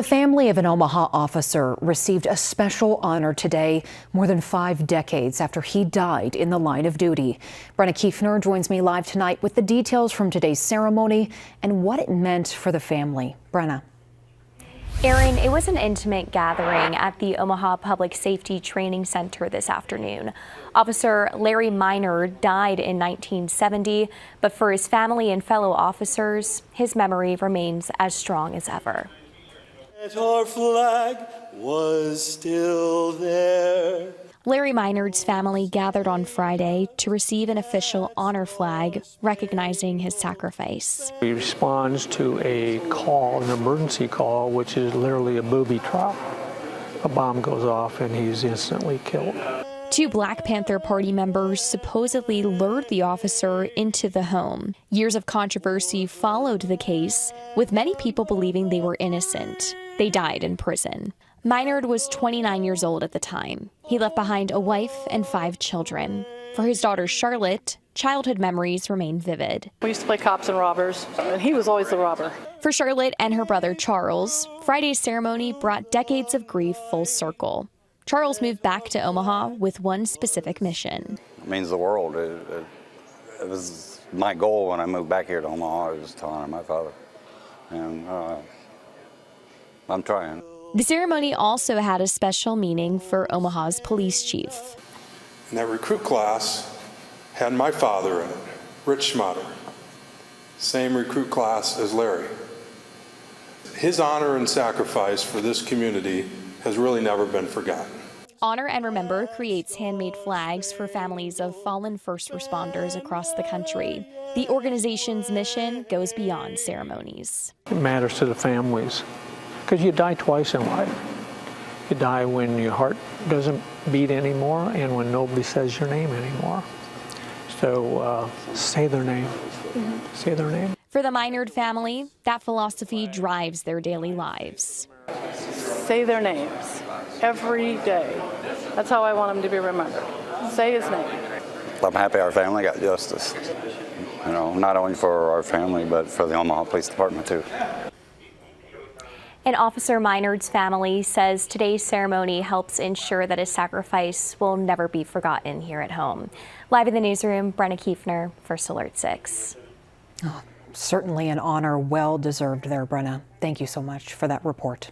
The family of an Omaha officer received a special honor today, more than 5 decades after he died in the line of duty. Brenna Kiefner joins me live tonight with the details from today's ceremony and what it meant for the family. Brenna. Erin, it was an intimate gathering at the Omaha Public Safety Training Center this afternoon. Officer Larry Minard died in 1970, but for his family and fellow officers, his memory remains as strong as ever. Our flag was still there. Larry Minard's family gathered on Friday to receive an official honor flag recognizing his sacrifice. He responds to a call, an emergency call, which is literally a booby trap. A bomb goes off and he's instantly killed. 2 Black Panther Party members supposedly lured the officer into the home. Years of controversy followed the case, with many people believing they were innocent. They died in prison. Minard was 29 years old at the time. He left behind a wife and 5 children. For his daughter Charlotte, childhood memories remain vivid. We used to play cops and robbers, and he was always the robber. For Charlotte and her brother Charles, Friday's ceremony brought decades of grief full circle. Charles moved back to Omaha with one specific mission. It means the world. It was my goal when I moved back here to Omaha, was to honor my father. And I'm trying. The ceremony also had a special meaning for Omaha's police chief. And that recruit class had my father in it, Rich Schmatter. Same recruit class as Larry. His honor and sacrifice for this community has really never been forgotten. Honor and Remember creates handmade flags for families of fallen first responders across the country. The organization's mission goes beyond ceremonies. It matters to the families because you die twice in life. You die when your heart doesn't beat anymore and when nobody says your name anymore. So say their name. Say their name. For the Minard family, that philosophy drives their daily lives. Say their names every day. That's how I want him to be remembered. Say his name. I'm happy our family got justice. You know, not only for our family, but for the Omaha Police Department too. And Officer Minard's family says today's ceremony helps ensure that his sacrifice will never be forgotten here at home. Live in the newsroom, Brenna Kiefner, First Alert 6. Oh, certainly an honor well deserved there, Brenna. Thank you so much for that report.